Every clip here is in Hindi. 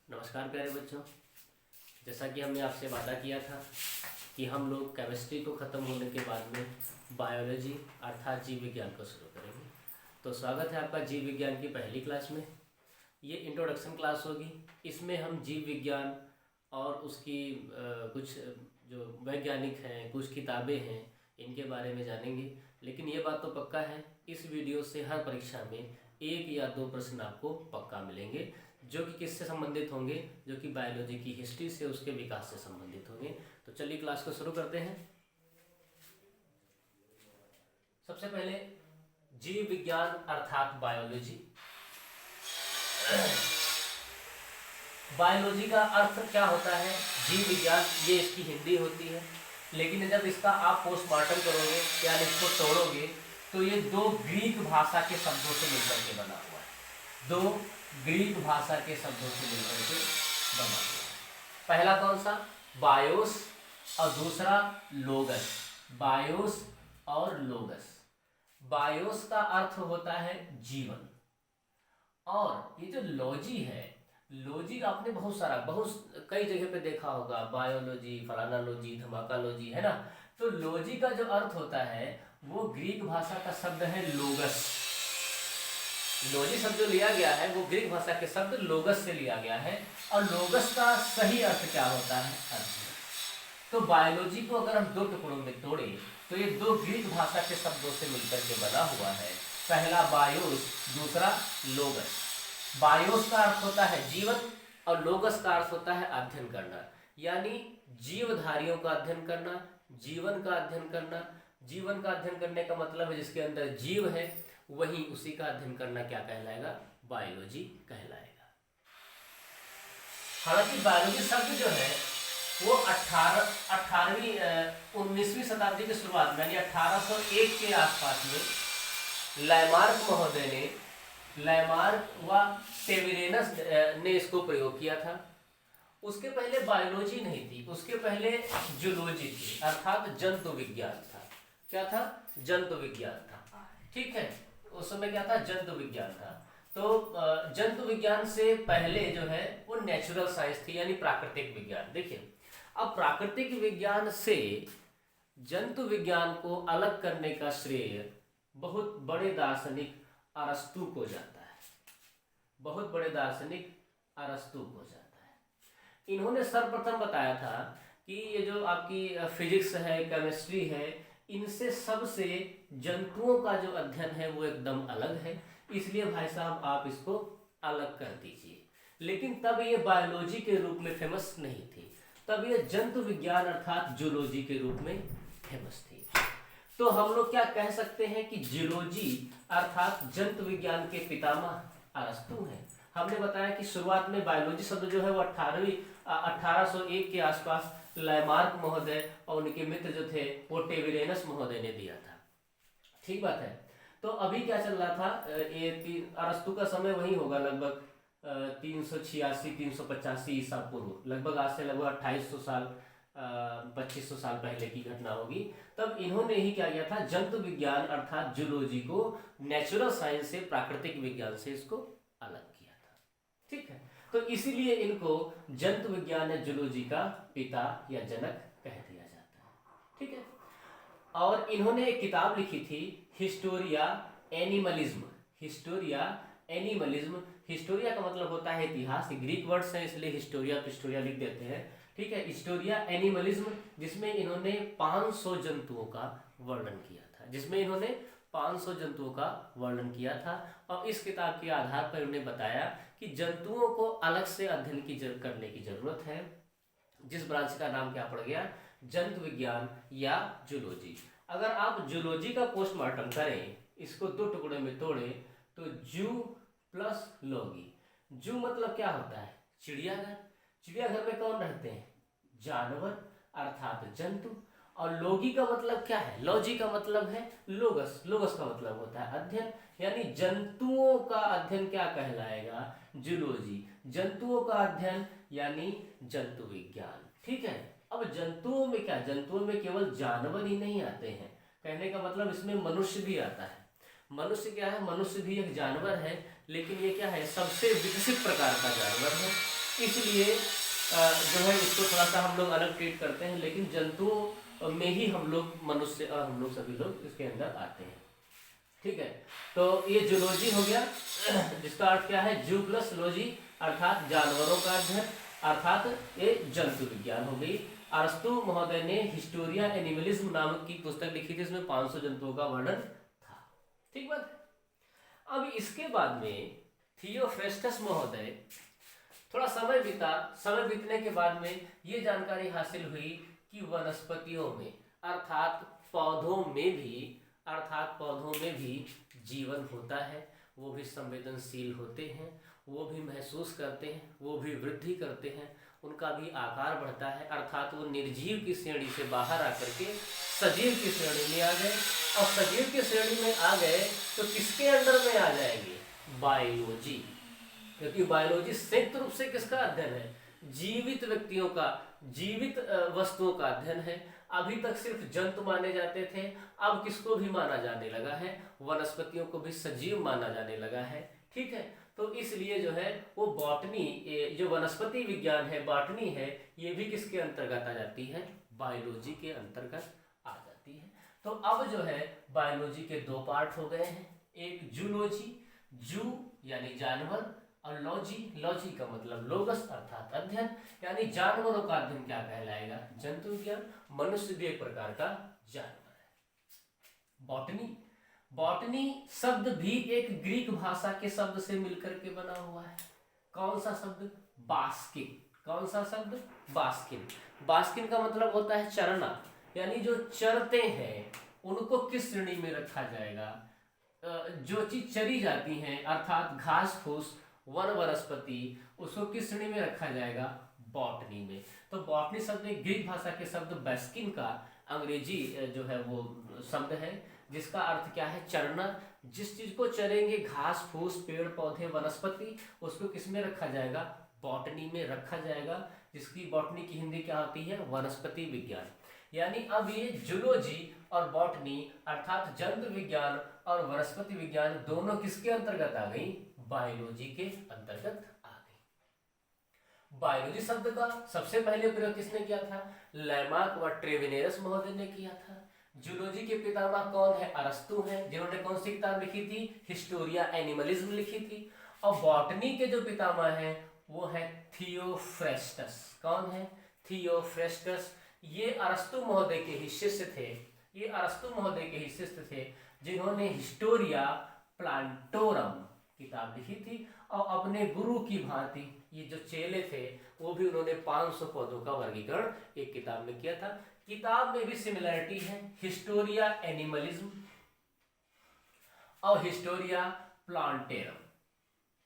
नमस्कार प्यारे बच्चों, जैसा कि हमने आपसे वादा किया था कि हम लोग केमिस्ट्री को ख़त्म होने के बाद में बायोलॉजी अर्थात जीव विज्ञान को शुरू करेंगे। तो स्वागत है आपका जीव विज्ञान की पहली क्लास में। ये इंट्रोडक्शन क्लास होगी। इसमें हम जीव विज्ञान और उसकी कुछ जो वैज्ञानिक हैं, कुछ किताबें हैं, इनके बारे में जानेंगे। लेकिन ये बात तो पक्का है, इस वीडियो से हर परीक्षा में 1 या 2 प्रश्न आपको पक्का मिलेंगे, जो कि किससे संबंधित होंगे, जो कि बायोलॉजी की हिस्ट्री से, उसके विकास से संबंधित होंगे। तो चलिए क्लास को शुरू करते हैं। सबसे पहले जीव विज्ञान अर्थात बायोलॉजी। बायोलॉजी का अर्थ क्या होता है? जीव विज्ञान, ये इसकी हिंदी होती है। लेकिन जब इसका आप पोस्टमार्टम करोगे या इसको तोड़ोगे तो ये 2 ग्रीक भाषा के शब्दों से मिलकर के बना हुआ है। 2 ग्रीक भाषा के शब्दों से मिलकर के बना हुआ है। पहला कौन सा? बायोस, और दूसरा लोगस। बायोस और लोगस। बायोस का अर्थ होता है जीवन, और ये जो लॉजी है, लॉजी आपने बहुत कई जगह पे देखा होगा, बायोलॉजी, फलाना लॉजी, धमाका लॉजी, है ना। तो लॉजी का जो अर्थ होता है वो ग्रीक भाषा का शब्द है लोगस। लॉजी शब्द जो लिया गया है वो ग्रीक भाषा के शब्द लोगस से लिया गया है। और लोगस का सही अर्थ क्या होता है? अध्ययन। तो बायोलॉजी को अगर हम 2 टुकड़ों में तोड़े तो ये 2 ग्रीक भाषा के शब्दों से मिलकर के बना हुआ है। पहला बायोस, दूसरा लोगस। बायोस का अर्थ होता है जीवन और लोगस का अर्थ होता है अध्ययन करना, यानी जीवधारियों का अध्ययन करना, जीवन का अध्ययन करना। जीवन का अध्ययन करने का मतलब है जिसके अंदर जीव है, वही उसी का अध्ययन करना क्या कहलाएगा? बायोलॉजी कहलाएगा। हालांकि बायोलॉजी शब्द जो है वो 19वीं शताब्दी की शुरुआत में, यानी 1801 के आसपास में लैमार्क व टेविरेनस ने इसको प्रयोग किया था। उसके पहले बायोलॉजी नहीं थी, उसके पहले जूलॉजी थी, अर्थात जंतु विज्ञान था। क्या था? जंतु विज्ञान था। ठीक है, उस समय क्या था? जंतु विज्ञान था। तो जंतु विज्ञान से पहले जो है वो नेचुरल साइंस थी, यानी प्राकृतिक विज्ञान। देखिए, अब प्राकृतिक विज्ञान से जंतु विज्ञान को अलग करने का श्रेय बहुत बड़े दार्शनिक अरस्तु को जाता है। बहुत बड़े दार्शनिक अरस्तु को जाता है। इन्होंने सर्वप्रथम बताया था कि ये जो आपकी फिजिक्स है, केमिस्ट्री है, इनसे सबसे जंतुओं का जो अध्ययन है वो एकदम अलग है, इसलिए भाई साहब आप इसको अलग कर दीजिए। लेकिन तब ये बायोलॉजी के रूप में फेमस नहीं थी, तब ये जंतु विज्ञान अर्थात जूलॉजी के रूप में फेमस थी। तो हम लोग क्या कह सकते हैं कि जूलॉजी अर्थात जंतु विज्ञान के पितामह अरस्तु हैं। हमने बताया कि शुरुआत में बायोलॉजी शब्द जो है वो 1801 के आसपास लैमार्क महोदय और उनके मित्र जो थे वो टेविरेनस महोदय ने दिया था। ठीक बात है। तो अभी क्या चल रहा था, ये अरस्तु का समय वही होगा लगभग 386-385 ईसा पूर्व, लगभग आज से लगभग 2800 साल 2500 साल पहले की घटना होगी। तब इन्होंने ही क्या किया था, जंतु विज्ञान अर्थात जूलॉजी को नेचुरल साइंस से, प्राकृतिक विज्ञान से इसको अलग किया था। ठीक है, तो इसीलिए इनको जंतु विज्ञान या जूलॉजी का पिता या जनक कह दिया जाता है। ठीक है, और इन्होंने एक किताब लिखी थी, Historia animalism. Historia animalism, Historia का मतलब होता है इतिहास, ग्रीक वर्ड्स हैं इसलिए हिस्टोरिया लिख देते हैं। ठीक है, हिस्टोरिया एनिमलिज्म, जिसमें इन्होंने 500 जंतुओं का वर्णन किया था। और इस किताब के आधार पर उन्होंने बताया कि जंतुओं को अलग से अध्ययन करने की जरूरत है, जिस ब्रांच का नाम क्या पड़ गया? जंतु विज्ञान या जूलॉजी। अगर आप जूलॉजी का पोस्टमार्टम करें, इसको 2 टुकड़े में तोड़े, तो जू प्लस लॉगी। जू मतलब क्या होता है? चिड़ियाघर। चिड़ियाघर में कौन रहते हैं? जानवर अर्थात जंतु। और लॉगी का मतलब क्या है? लॉजी का मतलब है लोगस। लोगस का मतलब होता है अध्ययन, यानी जंतुओं का अध्ययन क्या कहलाएगा? जूलॉजी। जंतुओं का अध्ययन यानी जंतु विज्ञान। ठीक है, अब जंतुओं में क्या? जंतुओं में केवल जानवर ही नहीं आते हैं, कहने का मतलब इसमें मनुष्य भी आता है। मनुष्य क्या है? मनुष्य भी एक जानवर है, लेकिन ये क्या है, सबसे विकसित प्रकार का जानवर है, इसलिए जो है इसको थोड़ा सा हम लोग अलग ट्रीट करते हैं, लेकिन जंतुओं में ही हम लोग मनुष्य और हम लोग सभी लोग इसके अंदर आते हैं। ठीक है, तो ये जूलॉजी हो गया, जिसका अर्थ क्या है, जू प्लस लॉजी अर्थात जानवरों का अध्ययन, अर्थात ये जंतु विज्ञान हो गई। अरस्तु महोदय ने हिस्टोरिया एनिमलिज्म नामक की पुस्तक लिखी थी, इसमें 500 जंतुओं का वर्णन था। ठीक बात। अब इसके बाद में थियोफ्रेस्टस महोदय, थोड़ा समय बीता, समय बीतने के बाद में ये जानकारी हासिल हुई कि वनस्पतियों में अर्थात पौधों में भी जीवन होता है, वो भी संवेदनशील होते हैं, वो भी महसूस करते हैं, वो भी वृद्धि करते हैं, उनका भी आकार बढ़ता है, अर्थात वो निर्जीव की श्रेणी से बाहर आकर के सजीव की श्रेणी में आ गए, और सजीव की श्रेणी में आ गए तो किसके अंडर में आ जाएंगे, बायोलॉजी, क्योंकि बायोलॉजी संयुक्त रूप से किसका अध्ययन है, जीवित व्यक्तियों का, जीवित वस्तुओं का अध्ययन है। अभी तक सिर्फ जंतु माने जाते थे, अब किसको भी माना जाने लगा है, वनस्पतियों को भी सजीव माना जाने लगा है। ठीक है, तो इसलिए जो है वो बॉटनी, जो वनस्पति विज्ञान है, बॉटनी है, ये भी किसके अंतर्गत आ जाती है, बायोलॉजी के अंतर्गत आ जाती है। तो अब जो है बायोलॉजी के 2 पार्ट हो गए हैं, एक जूलॉजी, जू यानी जानवर, और लॉजी, लॉजी का मतलब लोगस अर्थात अध्ययन, यानी जानवरों का अध्ययन क्या कहलाएगा, जंतु विज्ञान। मनुष्य भी एक प्रकार का जानवर है। बॉटनी, बॉटनी शब्द भी एक ग्रीक भाषा के शब्द से मिलकर के बना हुआ है। कौन सा शब्द, बास्किन। कौन सा शब्द, बास्किन। बास्किन का मतलब होता है चरना, यानी जो चरते हैं उनको किस श्रेणी में रखा जाएगा, जो चीज चरी जाती हैं अर्थात घास फूस, वन वनस्पति, उसको किस श्रेणी में रखा जाएगा, बॉटनी में। तो बॉटनी शब्द एक ग्रीक भाषा के शब्द बैस्किन का अंग्रेजी जो है वो शब्द है, जिसका अर्थ क्या है, चरना। जिस चीज को चरेंगे, घास फूस, पेड़ पौधे, वनस्पति, उसको किस में रखा जाएगा, बॉटनी में रखा जाएगा, जिसकी बॉटनी की हिंदी क्या होती है, वनस्पति विज्ञान। यानी अब ये जूलॉजी और बॉटनी अर्थात जंतु विज्ञान और वनस्पति विज्ञान दोनों किसके अंतर्गत आ गई, बायोलॉजी के अंतर्गत आ गई। बायोलॉजी शब्द का सबसे पहले प्रयोग किसने किया था, लैमार्क व ट्रेविनेरस महोदय ने किया था। जूलॉजी के पितामह कौन है, अरस्तु हैं, जिन्होंने कौन सी किताब लिखी थी, हिस्टोरिया एनिमलिज्म लिखी थी। और बॉटनी के जो पितामह हैं वो है थियोफ्रेस्टस। कौन है, थियोफ्रेस्टस। ये अरस्तु महोदय के ही शिष्य थे, ये अरस्तु महोदय के ही शिष्य थे, जिन्होंने हिस्टोरिया प्लांटोरम किताब लिखी थी। और अपने गुरु की भांति ये जो चेले थे वो भी उन्होंने 500 पौधों का वर्गीकरण एक किताब में किया था। किताब में भी सिमिलरिटी है, हिस्टोरिया एनिमलिज्म और हिस्टोरिया प्लांटेरम।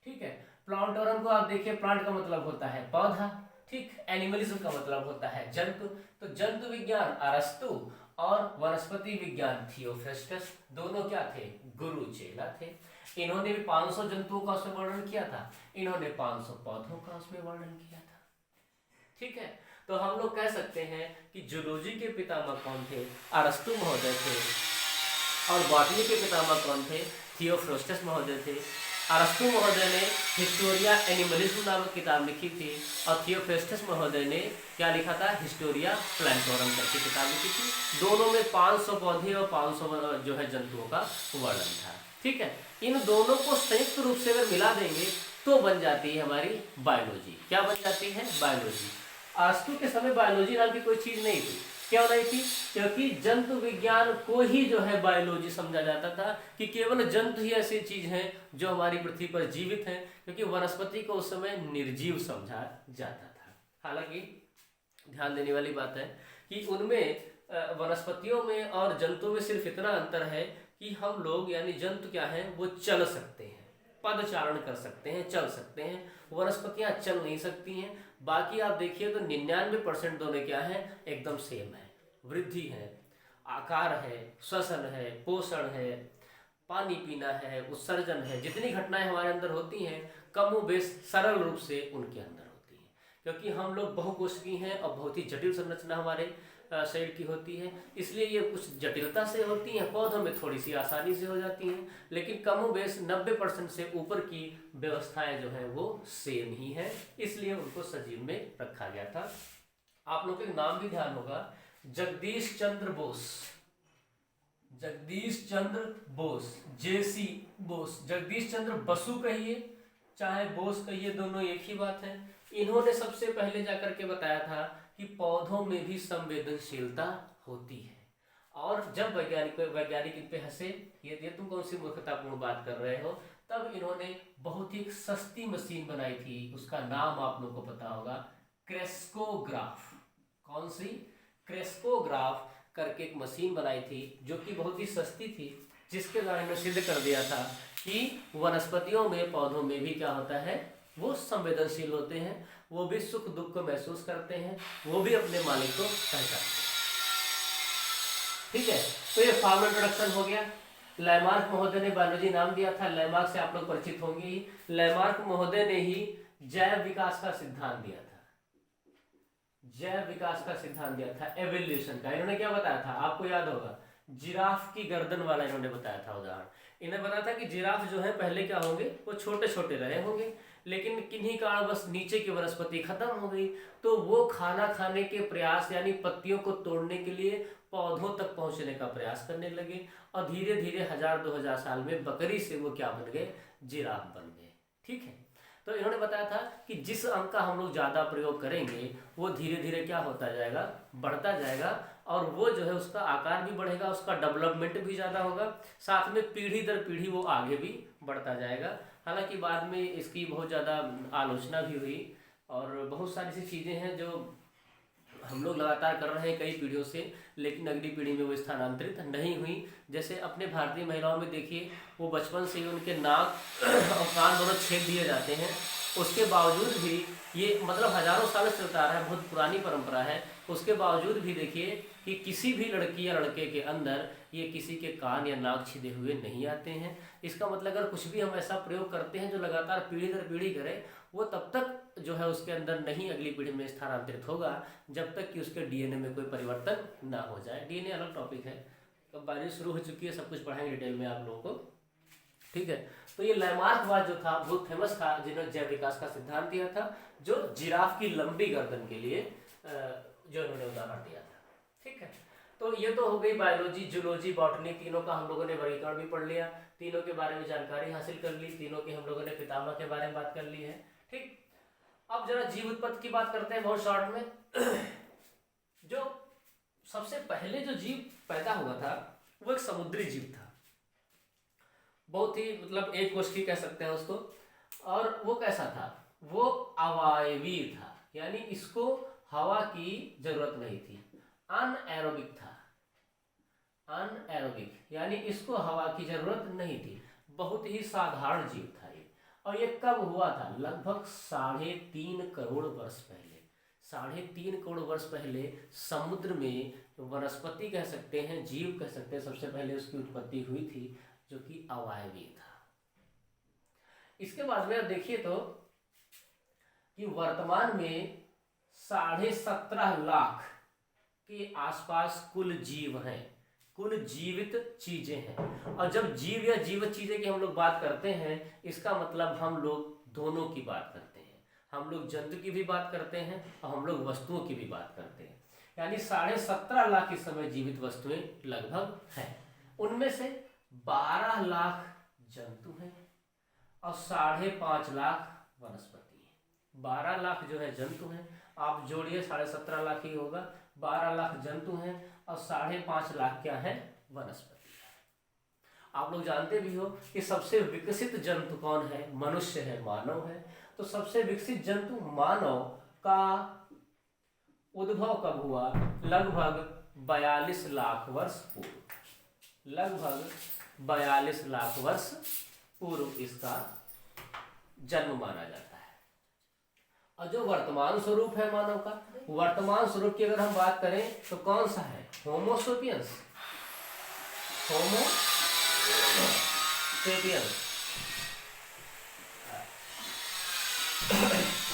ठीक है, प्लांटोरम को आप देखिए, प्लांट का मतलब होता है पौधा, ठीक, एनिमलिज्म का मतलब होता है जंतु। तो जंतु विज्ञान अरस्तु और वनस्पति विज्ञान थियोफ्रेस्टस, दोनों क्या थे, गुरु चेला थे। इन्होंने भी 500 जंतुओं का उसमें वर्णन किया था, इन्होंने 500 पौधों का उसमें वर्णन किया था। ठीक है, तो हम लोग कह सकते हैं कि जूलॉजी के पितामह कौन थे, अरस्तु महोदय थे, और बॉटनी के पितामह कौन थे, थियोफ्रेस्टस महोदय थे। अरस्तु महोदय ने हिस्टोरिया एनिमलिज्म नामक किताब लिखी थी, और थियोफ्रेस्टस महोदय ने क्या लिखा था, हिस्टोरिया प्लांटोरम करके किताब लिखी थी। दोनों में 500 पौधे और 500 जो है जंतुओं का वर्णन था। ठीक है, इन दोनों को संयुक्त रूप से अगर मिला देंगे तो बन जाती है हमारी बायोलॉजी। क्या बन जाती है, बायोलॉजी। अरस्तु के समय बायोलॉजी नाम की कोई चीज नहीं थी। क्यों नहीं थी, क्योंकि जंतु विज्ञान को ही जो है बायोलॉजी समझा जाता था, कि केवल जंतु ही ऐसी चीज हैं जो हमारी पृथ्वी पर जीवित हैं, क्योंकि वनस्पति को उस समय निर्जीव समझा जाता था। हालांकि ध्यान देने वाली बात है कि उनमें वनस्पतियों में और जंतुओं में सिर्फ इतना अंतर है कि हम लोग यानी जंतु क्या है, वो चल सकते हैं, पदचारण कर सकते हैं, चल सकते हैं, वनस्पतियां चल नहीं सकती हैं। बाकी आप देखिए तो 99% दोनों क्या है, एकदम सेम है, वृद्धि है, आकार है, श्वसन है, पोषण है, पानी पीना है, उत्सर्जन है, जितनी घटनाएं हमारे अंदर होती हैं कमोबेश सरल रूप से उनके अंदर होती हैं, क्योंकि हम लोग बहुकोशिकीय हैं और बहुत ही जटिल संरचना हमारे शरीर की होती है, इसलिए ये कुछ जटिलता से होती हैं, पौधों में थोड़ी सी आसानी से हो जाती हैं, लेकिन कमोबेश 90% से ऊपर की व्यवस्थाएं जो है वो सेम ही है, इसलिए उनको सजीव में रखा गया था। आप लोग के नाम भी ध्यान होगा, जगदीश चंद्र बोस, जगदीश चंद्र बोस, जेसी बोस, जगदीश चंद्र बसु कहिए चाहे बोस कहिए, दोनों एक ही बात है। इन्होंने सबसे पहले जाकर के बताया था कि पौधों में भी संवेदनशीलता होती है, और जब वैज्ञानिक इन पे हंसे, ये तुम कौन सी मूर्खतापूर्ण बात कर रहे हो, तब इन्होंने बहुत ही सस्ती मशीन बनाई थी, उसका नाम आप लोग को पता होगा, क्रेस्कोग्राफ। कौन सी? क्रेस्कोग्राफ करके एक मशीन बनाई थी जो कि बहुत ही सस्ती थी, जिसके द्वारा इन्होंने सिद्ध कर दिया था कि वनस्पतियों में, पौधों में भी क्या होता है, वो संवेदनशील होते हैं, वो भी सुख दुख को महसूस करते हैं, वो भी अपने मालिक को पहचानते हैं। ठीक है, तो ये फॉर्मल इंट्रोडक्शन हो गया। लैमार्क महोदय ने बायोलॉजी नाम दिया था, लैमार्क से आप लोग परिचित होंगे ही। लैमार्क महोदय ने ही जैव विकास का सिद्धांत दिया था, जैव विकास का सिद्धांत दिया था, एवोल्यूशन का। इन्होंने क्या बताया था, आपको याद होगा, जिराफ की गर्दन वाला इन्होंने बताया था उदाहरण। इन्हें बताया था कि जिराफ जो है पहले क्या होंगे, वो छोटे छोटे रहे होंगे, लेकिन किन्हीं कारणवश नीचे की वनस्पति खत्म हो गई, तो वो खाना खाने के प्रयास यानी पत्तियों को तोड़ने के लिए पौधों तक पहुंचने का प्रयास करने लगे, और धीरे धीरे 1000-2000 साल में बकरी से वो क्या बन गए, जिराफ बन गए। ठीक है, तो इन्होंने बताया था कि जिस अंग का हम लोग ज़्यादा प्रयोग करेंगे वो धीरे धीरे क्या होता जाएगा, बढ़ता जाएगा, और वो जो है उसका आकार भी बढ़ेगा, उसका डेवलपमेंट भी ज़्यादा होगा, साथ में पीढ़ी दर पीढ़ी वो आगे भी बढ़ता जाएगा। हालांकि बाद में इसकी बहुत ज़्यादा आलोचना भी हुई, और बहुत सारी सी चीज़ें हैं जो हम लोग लगातार कर रहे हैं कई पीढ़ियों से, लेकिन अगली पीढ़ी में वो स्थानांतरित नहीं हुई। जैसे अपने भारतीय महिलाओं में देखिए, वो बचपन से ही उनके नाक और कान दोनों छेद दिए जाते हैं, उसके बावजूद भी ये मतलब हजारों साल से चलता आ रहा है, बहुत पुरानी परंपरा है। उसके बावजूद भी देखिए कि किसी भी लड़की या लड़के के अंदर ये किसी के कान या नाक छिदे हुए नहीं आते हैं। इसका मतलब अगर कुछ भी हम ऐसा प्रयोग करते हैं जो लगातार पीढ़ी दर पीढ़ी करें, वो तब तक जो है उसके अंदर नहीं अगली पीढ़ी में स्थानांतरित होगा जब तक कि उसके डीएनए में कोई परिवर्तन ना हो जाए। डीएनए अलग टॉपिक है, अब बारिश शुरू हो चुकी है, सब कुछ पढ़ाएंगे डिटेल में आप लोगों को। ठीक है, तो ये लैमार्कवाद जो था बहुत फेमस था, जिन्होंने जैव विकास का सिद्धांत दिया था, जो जिराफ की लंबी गर्दन के लिए जो इन्होंने उदाहरण दिया था। ठीक है, तो ये तो हो गई बायोलॉजी, जूलॉजी, बॉटनी, तीनों का हम लोगों ने वर्गीकरण भी पढ़ लिया, तीनों के बारे में जानकारी हासिल कर ली, तीनों के हम लोगों ने पितामह के बारे में बात कर ली है। ठीक, अब जरा जीव उत्पत्ति की बात करते हैं बहुत शॉर्ट में। जो सबसे पहले जो जीव पैदा हुआ था वो एक समुद्री जीव था, बहुत ही मतलब एक कोशिकी कह सकते हैं उसको। और वो कैसा था, वो अवायवी था, यानी इसको हवा की जरूरत नहीं थी, अनएरोबिक था, अनएरोबिक यानी इसको हवा की जरूरत नहीं थी, बहुत ही साधारण जीव था ये। और ये कब हुआ था, लगभग 3.5 करोड़ वर्ष पहले। 3.5 करोड़ वर्ष पहले समुद्र में वनस्पति कह सकते हैं, जीव कह सकते हैं, सबसे पहले उसकी उत्पत्ति हुई थी, जो कि अवायवी था। इसके बाद में अब देखिए तो कि वर्तमान में 17.5 लाख के आसपास कुल जीव हैं, कुल जीवित चीजें हैं। और जब जीव या जीवित चीजें की हम लोग बात करते हैं, इसका मतलब हम लोग दोनों की बात करते हैं, हम लोग जंतु की भी बात करते हैं और हम लोग वस्तुओं की भी बात करते हैं। यानी 17.5 लाख इस समय जीवित वस्तुएं लगभग हैं। उनमें से 12 लाख जंतु हैं और 5.5 लाख वनस्पति हैं। 12 लाख जो है जंतु हैं, आप जोड़िए 17.5 लाख ही होगा, 12 लाख जंतु हैं और 5.5 लाख क्या है, वनस्पति। आप लोग जानते भी हो कि सबसे विकसित जंतु कौन है, मनुष्य है, मानव है। तो सबसे विकसित जंतु मानव का उद्भव कब हुआ, लगभग 42 लाख वर्ष पूर्व, लगभग 42 लाख वर्ष पूर्व इसका जन्म माना जाता है। और जो वर्तमान स्वरूप है मानव का, वर्तमान स्वरूप की अगर हम बात करें तो कौन सा है, होमो सेपियंस, होमो सेपियंस।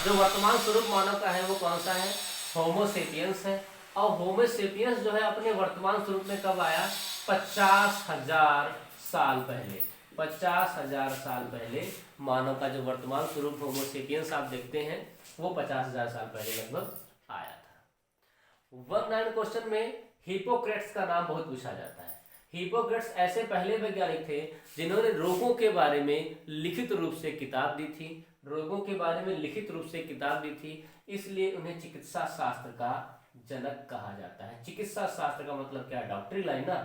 जो वर्तमान स्वरूप मानव का है वो कौन सा है, होमो सेपियंस है। और होमोसेपियंस जो है अपने वर्तमान स्वरूप में कब आया? 50,000 साल पहले। 50,000 साल पहले मानव का जो वर्तमान स्वरूप होमोसेपियंस आप देखते हैं वो 50,000 साल पहले लगभग आया था। 19 क्वेश्चन में हिप्पोक्रेट्स का नाम बहुत पूछा जाता है। हिप्पोक्रेट्स ऐसे पहले वैज्ञानिक थे जिन्होंने रोगों के बारे में लिखित रूप से किताब दी थी। रोगों के बारे में लिखित रूप से किताब दी थी, इसलिए उन्हें चिकित्सा शास्त्र का जनक कहा जाता है। चिकित्सा शास्त्र का मतलब क्या है? डॉक्टरी लाइन ना।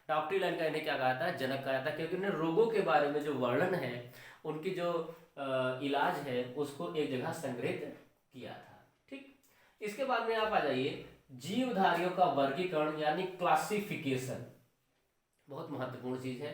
डॉक्टरी लाइन का इन्हें क्या कहा था? जनक कहा था, क्योंकि उन्हें रोगों के बारे में जो वर्णन है, उनकी जो इलाज है उसको एक जगह संग्रहित किया था। ठीक, इसके बाद में आप आ जाइए जीवधारियों का वर्गीकरण यानी क्लासिफिकेशन। बहुत महत्वपूर्ण चीज है।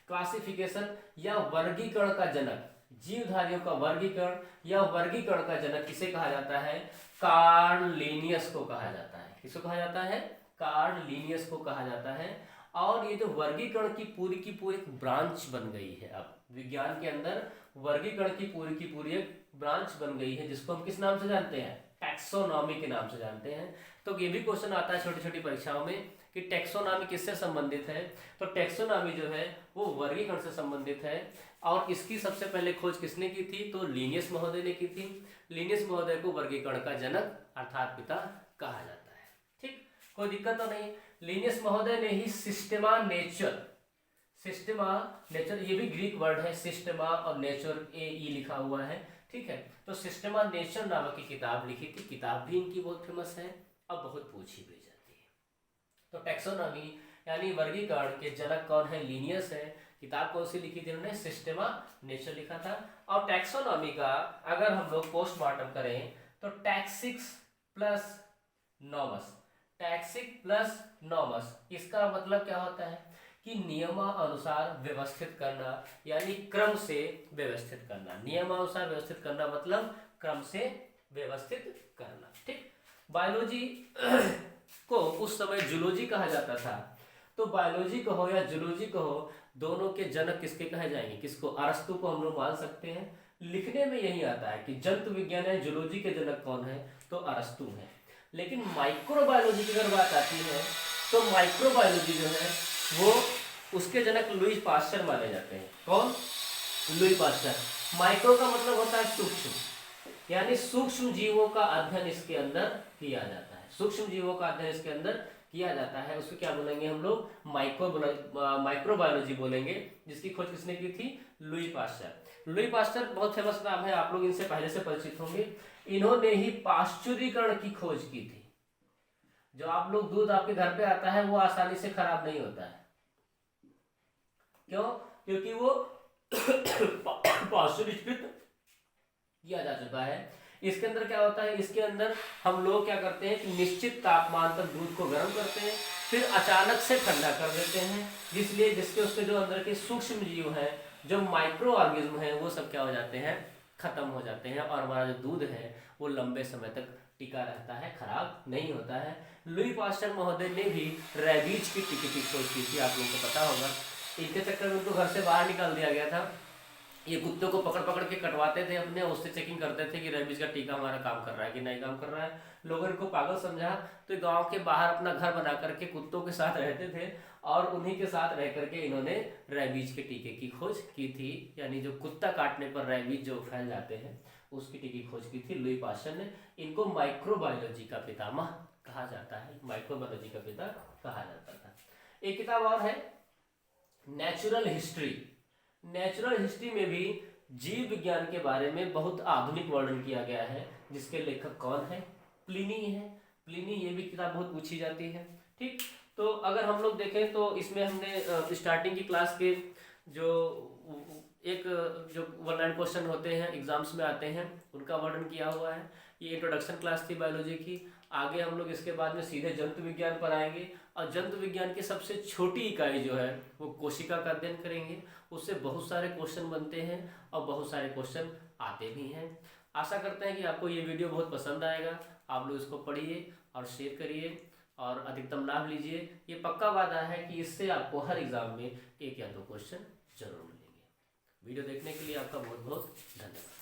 क्लासिफिकेशन या वर्गीकरण का जनक, जीवधारियों का वर्गीकरण या वर्गीकरण का जनक किसे कहा जाता है? कार्ल लिनियस को कहा जाता है। किसको कहा जाता है? कार्ल लिनियस को कहा जाता है। और ये जो वर्गीकरण की पूरी एक ब्रांच बन गई है, अब विज्ञान के अंदर वर्गीकरण की पूरी एक ब्रांच बन गई है, जिसको हम किस नाम से जानते हैं? टैक्सोनॉमी के नाम से जानते हैं। तो ये भी क्वेश्चन आता है छोटी छोटी परीक्षाओं में कि टैक्सोनॉमी किससे संबंधित है? तो टैक्सोनॉमी जो है वो वर्गीकरण से संबंधित है। और इसकी सबसे पहले खोज किसने की थी? तो लिनियस महोदय ने की थी। लिनियस महोदय को वर्गीकरण का जनक अर्थात पिता कहा जाता है। ठीक, कोई दिक्कत तो नहीं। लिनियस महोदय ने ही सिस्टेमा नेचर, ये भी ग्रीक वर्ड है, सिस्टेमा और नेचर ए लिखा हुआ है। ठीक है, तो सिस्टेमा नेचर नामक की किताब लिखी थी। किताब भी इनकी बहुत फेमस है, अब बहुत पूछी भी जाती है। तो टैक्सोनॉमी यानी वर्गीकरण के जनक कौन है? लिनियस है। किताब कौन सी लिखी थी उन्होंने? सिस्टेमा नेचर लिखा था। और टैक्सोनॉमी का अगर हम लोग पोस्टमार्टम करें तो taxis plus nomos, taxis plus nomos, इसका मतलब क्या होता है कि नियमानुसार व्यवस्थित करना, यानी क्रम से व्यवस्थित करना। नियमानुसार व्यवस्थित करना मतलब क्रम से व्यवस्थित करना। ठीक, बायोलॉजी को उस समय जूलॉजी कहा जाता था। तो बायोलॉजी कहो या जूलॉजी कहो, दोनों के जनक किसके कहे जाएंगे? किसको? अरस्तु को हम लोग मान सकते हैं। लिखने में यही आता है कि जंतु विज्ञान या जूलॉजी के जनक कौन है? तो अरस्तु है। लेकिन माइक्रोबायोलॉजी की अगर बात आती है तो माइक्रोबायोलॉजी जो है वो उसके जनक लुई पास्चर माने जाते हैं। कौन? Louis Pasteur. माइक्रो का मतलब होता है सूक्ष्म, यानी सूक्ष्म जीवों का अध्ययन इसके अंदर किया जाता है। सूक्ष्म जीवों का अध्ययन इसके अंदर किया जाता है, उसको क्या बोलेंगे हम लोग? माइक्रोबायोलॉजी बोलेंगे, जिसकी खोज किसने की थी? Louis Pasteur. लुई पास्चर बहुत फेमस नाम है, आप लोग इनसे पहले से परिचित होंगे। इन्होंने ही पाश्चुरीकरण की खोज की थी। जो आप लोग दूध आपके घर पे आता है वो आसानी से खराब नहीं होता है। क्यों? क्योंकि वो पाश्चुरीकृत किया जा चुका है। इसके अंदर क्या होता है? इसके अंदर हम लोग क्या करते हैं कि निश्चित तापमान तक दूध को गर्म करते हैं, फिर अचानक से ठंडा कर देते हैं, जिसलिए जिसके उसके जो अंदर के सूक्ष्म जीव हैं, जो माइक्रो ऑर्गेनिज्म हैं, वो सब क्या हो जाते हैं? खत्म हो जाते हैं, और हमारा जो दूध है वो लंबे समय तक टिका रहता है, खराब नहीं होता है। लुई पास्चर महोदय ने भी रेबीज की टीके की खोज की थी, आप लोगों को पता होगा। इनके चक्कर में उनको घर से बाहर निकाल दिया गया था। ये कुत्तों को पकड़ पकड़ के कटवाते थे अपने, उससे चेकिंग करते थे कि रेबीज का टीका हमारा काम कर रहा है कि नहीं काम कर रहा है। लोगों ने इनको पागल समझा, तो गांव के बाहर अपना घर बना करके कुत्तों के साथ रहते थे, और उन्हीं के साथ रह करके इन्होंने रेबीज के टीके की खोज की थी। यानी जो कुत्ता काटने पर रेबीज जो फैल जाते हैं उसकी टीके की खोज की थी लुई पास्चर ने। इनको माइक्रोबायोलॉजी का पितामह कहा जाता है, माइक्रोबायोलॉजी का पिता कहा जाता था। एक किताब और है नेचुरल हिस्ट्री। नेचुरल हिस्ट्री में भी जीव विज्ञान के बारे में बहुत आधुनिक वर्णन किया गया है, जिसके लेखक कौन है? प्लिनी है। प्लिनी, ये भी किताब बहुत पूछी जाती है। ठीक, तो अगर हम लोग देखें तो इसमें हमने स्टार्टिंग की क्लास के जो 1-9 क्वेश्चन होते हैं एग्जाम्स में आते हैं उनका वर्णन किया हुआ है। ये इंट्रोडक्शन क्लास थी बायोलॉजी की। आगे हम लोग इसके बाद में सीधे जंतु विज्ञान पर आएंगे, और जंतु विज्ञान की सबसे छोटी इकाई जो है वो कोशिका का अध्ययन करेंगे। उससे बहुत सारे क्वेश्चन बनते हैं और बहुत सारे क्वेश्चन आते भी हैं। आशा करते हैं कि आपको ये वीडियो बहुत पसंद आएगा। आप लोग इसको पढ़िए और शेयर करिए और अधिकतम लाभ लीजिए। ये पक्का वादा है कि इससे आपको हर एग्जाम में 1 या 2 क्वेश्चन जरूर मिलेंगे। वीडियो देखने के लिए आपका बहुत बहुत धन्यवाद।